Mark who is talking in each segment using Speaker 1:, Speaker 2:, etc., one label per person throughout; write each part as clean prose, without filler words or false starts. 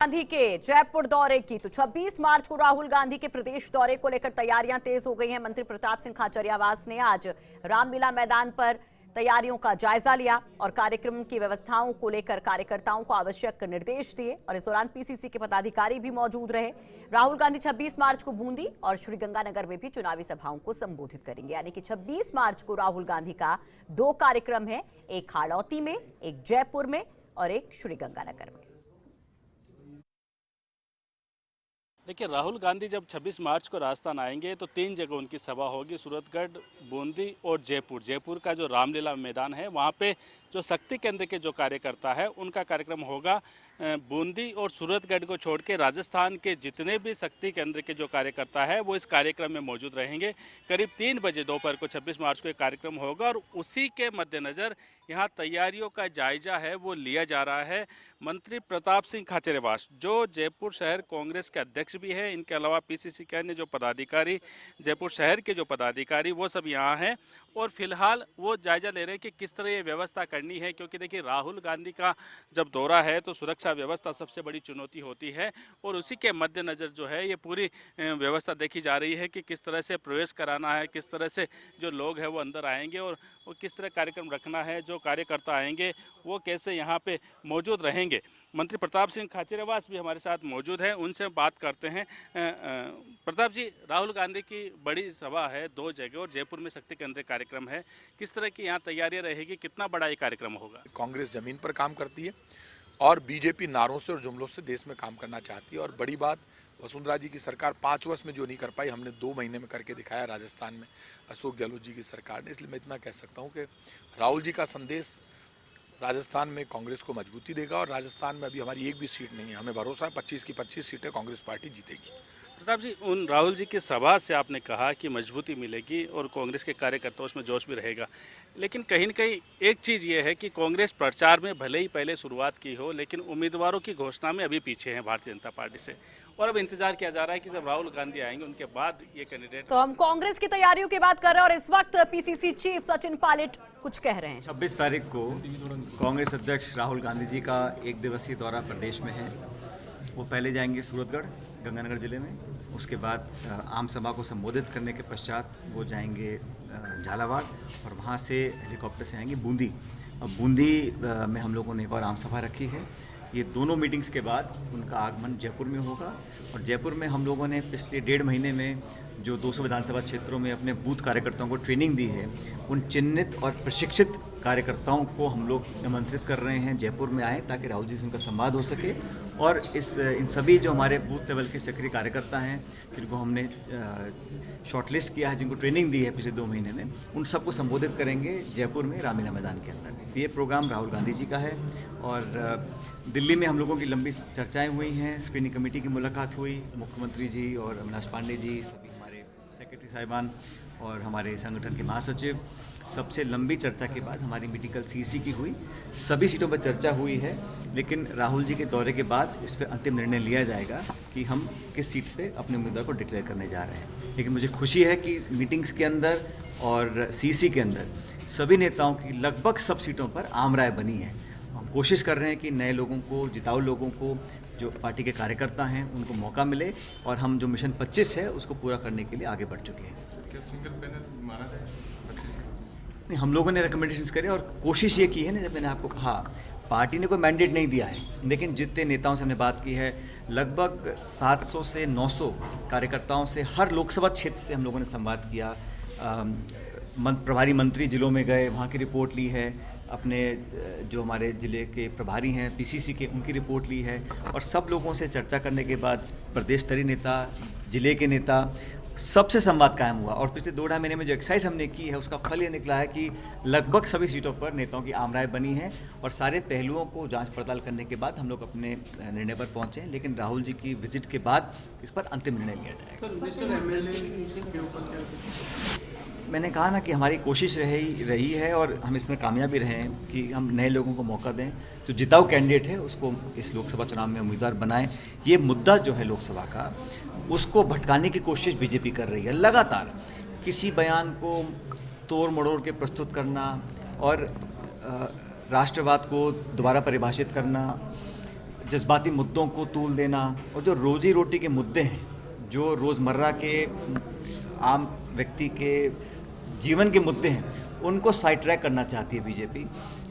Speaker 1: गांधी के जयपुर दौरे की तो 26 मार्च को राहुल गांधी के प्रदेश दौरे को लेकर तैयारियां तेज हो गई हैं। मंत्री प्रताप सिंह खाचरियावास ने आज रामलीला मैदान पर तैयारियों का जायजा लिया और कार्यक्रम की व्यवस्थाओं को लेकर कार्यकर्ताओं को आवश्यक निर्देश दिए और इस दौरान पीसीसी के पदाधिकारी भी मौजूद रहे। राहुल गांधी 26 मार्च को बूंदी और श्रीगंगानगर में भी चुनावी सभाओं को संबोधित करेंगे। यानी कि 26 मार्च को राहुल गांधी का दो कार्यक्रम है, एक हाड़ौती में, एक जयपुर में और एक श्रीगंगानगर में।
Speaker 2: देखिए, राहुल गांधी जब 26 मार्च को राजस्थान आएंगे तो 3 जगह उनकी सभा होगी, सूरतगढ़, बूंदी और जयपुर। जयपुर का जो रामलीला मैदान है वहाँ पे जो शक्ति केंद्र के जो कार्यकर्ता है उनका कार्यक्रम होगा। बूंदी और सूरतगढ़ को छोड़ के राजस्थान के जितने भी शक्ति केंद्र के जो कार्यकर्ता है वो इस कार्यक्रम में मौजूद रहेंगे। करीब 3 बजे दोपहर को 26 मार्च को एक कार्यक्रम होगा और उसी के मद्देनज़र यहाँ तैयारियों का जायजा है वो लिया जा रहा है। मंत्री प्रताप सिंह खाचरियावास जो जयपुर शहर कांग्रेस के अध्यक्ष भी हैं, इनके अलावा पीसीसी के अन्य जो पदाधिकारी, जयपुर शहर के जो पदाधिकारी, वो सब यहाँ हैं और फिलहाल वो जायजा ले रहे हैं कि किस तरह ये व्यवस्था करनी है। क्योंकि देखिए, राहुल गांधी का जब दौरा है तो सुरक्षा व्यवस्था सबसे बड़ी चुनौती होती है और उसी के मद्देनज़र जो है ये पूरी व्यवस्था देखी जा रही है कि किस तरह से प्रवेश कराना है, किस तरह से जो लोग हैं वो अंदर आएंगे और किस तरह कार्यक्रम रखना है, जो कार्यकर्ता आएंगे वो कैसे यहाँ पे मौजूद रहेंगे। मंत्री प्रताप सिंह खाचरियावास भी हमारे साथ मौजूद हैं, उनसे बात करते हैं। प्रताप जी, राहुल गांधी की बड़ी सभा है 2 जगह और जयपुर में शक्ति केंद्र कार्यक्रम है, किस तरह की यहाँ तैयारियां रहेगी, कितना बड़ा ये कार्यक्रम होगा?
Speaker 3: कांग्रेस जमीन पर काम करती है और बीजेपी नारों से और जुमलों से देश में काम करना चाहती है। और बड़ी बात, वसुंधरा जी की सरकार 5 वर्ष में जो नहीं कर पाई, हमने 2 महीने में करके दिखाया राजस्थान में अशोक गहलोत जी की सरकार ने। इसलिए मैं इतना कह सकता हूँ कि राहुल जी का संदेश राजस्थान में कांग्रेस को मजबूती देगा और राजस्थान में अभी हमारी एक भी सीट नहीं है, हमें भरोसा है 25 की 25 सीटें कांग्रेस पार्टी जीतेगी।
Speaker 2: प्रताप जी, उन राहुल जी की सभा से आपने कहा कि मजबूती मिलेगी और कांग्रेस के कार्यकर्ताओं में जोश भी रहेगा, लेकिन कहीं न कहीं एक चीज़ ये है कि कांग्रेस प्रचार में भले ही पहले शुरुआत की हो लेकिन उम्मीदवारों की घोषणा में अभी पीछे है भारतीय जनता पार्टी से और अब इंतजार किया जा रहा है कि जब राहुल गांधी आएंगे उनके बाद ये कैंडिडेट।
Speaker 1: तो हम कांग्रेस की तैयारियों की बात कर रहे हैं और इस वक्त पीसीसी चीफ सचिन पायलट कुछ कह रहे हैं।
Speaker 4: 26 तारीख को कांग्रेस अध्यक्ष राहुल गांधी जी का 1 दिवसीय दौरा प्रदेश में है। वो पहले जाएंगे सूरतगढ़, गंगानगर जिले में, उसके बाद आम सभा को संबोधित करने के पश्चात वो जाएंगे झालावाड़ और वहाँ से हेलीकॉप्टर से आएंगे बूंदी। अब बूंदी में हम लोगों ने एक और आम सभा रखी है। ये दोनों मीटिंग्स के बाद उनका आगमन जयपुर में होगा और जयपुर में हम लोगों ने पिछले 1.5 महीने में जो 200 विधानसभा क्षेत्रों में अपने बूथ कार्यकर्ताओं को ट्रेनिंग दी है, उन चिन्हित और प्रशिक्षित कार्यकर्ताओं को हम लोग आमंत्रित कर रहे हैं जयपुर में आए ताकि राहुल जी से उनका संवाद हो सके और इन सभी जो हमारे बूथ लेवल के सक्रिय कार्यकर्ता हैं जिनको हमने शॉर्टलिस्ट किया है, जिनको ट्रेनिंग दी है पिछले 2 महीने में, उन सबको संबोधित करेंगे जयपुर में रामलीला मैदान के अंदर। तो ये प्रोग्राम राहुल गांधी जी का है और दिल्ली में हम लोगों की लंबी चर्चाएं हुई हैं, स्क्रीनिंग कमेटी की मुलाकात हुई, मुख्यमंत्री जी और अविनाश पांडे जी, सभी हमारे सेक्रेटरी साहिबान और हमारे संगठन के महासचिव, सबसे लंबी चर्चा के बाद हमारी मीटिंग कल सीसी की हुई। सभी सीटों पर चर्चा हुई है, लेकिन राहुल जी के दौरे के बाद इस पर अंतिम निर्णय लिया जाएगा कि हम किस सीट पे अपने उम्मीदवार को डिक्लेयर करने जा रहे हैं। लेकिन मुझे खुशी है कि मीटिंग्स के अंदर और सीसी के अंदर सभी नेताओं की लगभग सब सीटों पर आम राय बनी है। हम कोशिश कर रहे हैं कि नए लोगों को, जिताऊ लोगों को, जो पार्टी के कार्यकर्ता हैं उनको मौका मिले और हम जो मिशन 25 है उसको पूरा करने के लिए आगे बढ़ चुके हैं।
Speaker 5: क्या सिंगल पैनल माना जाए?
Speaker 4: नहीं, हम लोगों ने रिकमेंडेशंस करे और कोशिश ये की है ना, जब मैंने आपको कहा पार्टी ने कोई मैंडेट नहीं दिया है, लेकिन जितने नेताओं से हमने बात की है, लगभग 700 से 900 कार्यकर्ताओं से हर लोकसभा क्षेत्र से हम लोगों ने संवाद किया। प्रभारी मंत्री जिलों में गए, वहाँ की रिपोर्ट ली है, अपने जो हमारे ज़िले के प्रभारी हैं पीसीसी के, उनकी रिपोर्ट ली है और सब लोगों से चर्चा करने के बाद प्रदेश स्तरीय नेता, ज़िले के नेता, सबसे संवाद कायम हुआ और पिछले 2-2.5 महीने में जो एक्सरसाइज हमने की है उसका फल ये निकला है कि लगभग सभी सीटों पर नेताओं की आम राय बनी है और सारे पहलुओं को जांच पड़ताल करने के बाद हम लोग अपने निर्णय पर पहुंचे हैं। लेकिन राहुल जी की विजिट के बाद इस पर अंतिम निर्णय लिया जाएगा। मैंने कहा ना कि हमारी कोशिश रही है और हम इसमें कामयाब भी रहे हैं कि हम नए लोगों को मौका दें, जो जिताऊ कैंडिडेट है उसको इस लोकसभा चुनाव में उम्मीदवार बनाएं। ये मुद्दा जो है लोकसभा का, उसको भटकाने की कोशिश बीजेपी कर रही है लगातार। किसी बयान को तोड़ मड़ोड़ के प्रस्तुत करना और राष्ट्रवाद को दोबारा परिभाषित करना, जज्बाती मुद्दों को तूल देना और जो रोजी रोटी के मुद्दे हैं, जो रोज़मर्रा के आम व्यक्ति के जीवन के मुद्दे हैं, उनको साइड ट्रैक करना चाहती है बीजेपी।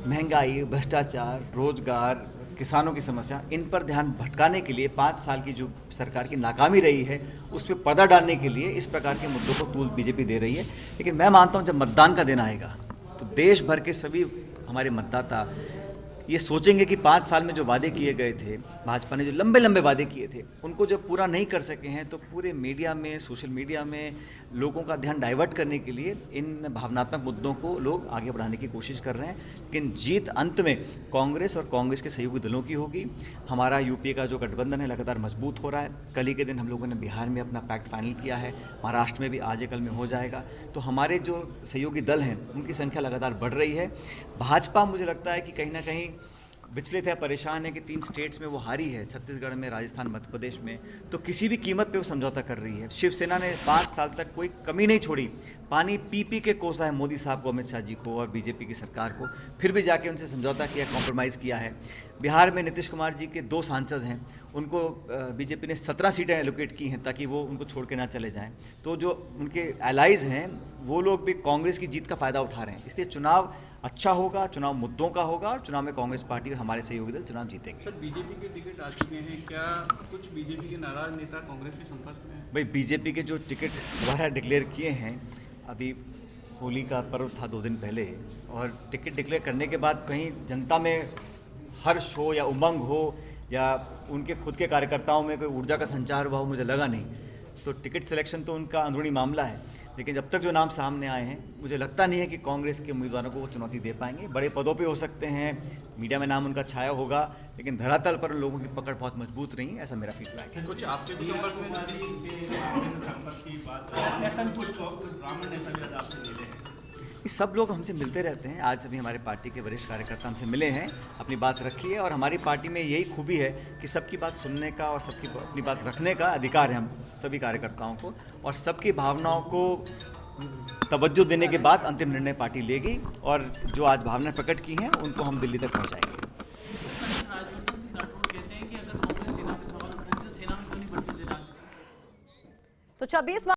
Speaker 4: महंगाई, भ्रष्टाचार, रोजगार, किसानों की समस्या, इन पर ध्यान भटकाने के लिए 5 साल की जो सरकार की नाकामी रही है उस पर पर्दा डालने के लिए इस प्रकार के मुद्दों को तूल बीजेपी दे रही है। लेकिन मैं मानता हूं जब मतदान का दिन आएगा तो देश भर के सभी हमारे मतदाता ये सोचेंगे कि 5 साल में जो वादे किए गए थे, भाजपा ने जो लंबे लंबे वादे किए थे, उनको जब पूरा नहीं कर सके हैं तो पूरे मीडिया में, सोशल मीडिया में लोगों का ध्यान डाइवर्ट करने के लिए इन भावनात्मक मुद्दों को लोग आगे बढ़ाने की कोशिश कर रहे हैं। लेकिन जीत अंत में कांग्रेस और कांग्रेस के सहयोगी दलों की होगी। हमारा यूपीए का जो गठबंधन है लगातार मजबूत हो रहा है। कल ही के दिन हम लोगों ने बिहार में अपना पैक्ट फाइनल किया है, महाराष्ट्र में भी आज कल में हो जाएगा। तो हमारे जो सहयोगी दल हैं उनकी संख्या लगातार बढ़ रही है। भाजपा मुझे लगता है कि कहीं ना कहीं विचलित है, परेशान है कि 3 स्टेट्स में वो हारी है, छत्तीसगढ़ में, राजस्थान, मध्य प्रदेश में, तो किसी भी कीमत पे वो समझौता कर रही है। शिवसेना ने 5 साल तक कोई कमी नहीं छोड़ी, पानी पी पी के कोसा है मोदी साहब को, अमित शाह जी को और बीजेपी की सरकार को, फिर भी जाके उनसे समझौता किया, कॉम्प्रोमाइज़ किया है। बिहार में नीतीश कुमार जी के 2 सांसद हैं, उनको बीजेपी ने 17 सीटें एलोकेट की हैं ताकि वो उनको छोड़ के ना चले जाएं। तो जो उनके एलाइज हैं वो लोग भी कांग्रेस की जीत का फ़ायदा उठा रहे हैं। इसलिए चुनाव अच्छा होगा, चुनाव मुद्दों का होगा और चुनाव में कांग्रेस पार्टी और हमारे सहयोगी दल चुनाव जीतेंगे।
Speaker 5: सर, बीजेपी के टिकट आ चुके हैं, क्या कुछ बीजेपी के नाराज नेता कांग्रेस के संपर्क में हैं?
Speaker 4: भाई बीजेपी के जो टिकट दोबारा डिक्लेयर किए हैं, अभी होली का पर्व था 2 दिन पहले, और टिकट डिक्लेयर करने के बाद कहीं जनता में हर्ष हो या उमंग हो या उनके खुद के कार्यकर्ताओं में कोई ऊर्जा का संचार हुआ हो, मुझे लगा नहीं। तो टिकट सिलेक्शन तो उनका अंदरूनी मामला है, लेकिन जब तक जो नाम सामने आए हैं मुझे लगता नहीं है कि कांग्रेस के उम्मीदवारों को वो चुनौती दे पाएंगे। बड़े पदों पे हो सकते हैं, मीडिया में नाम उनका छाया होगा, लेकिन धरातल पर लोगों की पकड़ बहुत मजबूत रही है, ऐसा मेरा फीडबैक है।
Speaker 5: कुछ आपके भी संपर्क में
Speaker 4: ये सब लोग हमसे मिलते रहते हैं। आज अभी हमारे पार्टी के वरिष्ठ कार्यकर्ता हमसे मिले हैं, अपनी बात रखी है, और हमारी पार्टी में यही खूबी है कि सबकी बात सुनने का और सबकी अपनी बात रखने का अधिकार है हम सभी कार्यकर्ताओं को, और सबकी भावनाओं को तवज्जो देने के बाद अंतिम निर्णय पार्टी लेगी, और जो आज भावना प्रकट की हैं उनको हम दिल्ली तक पहुँचाएंगे।
Speaker 1: तो 26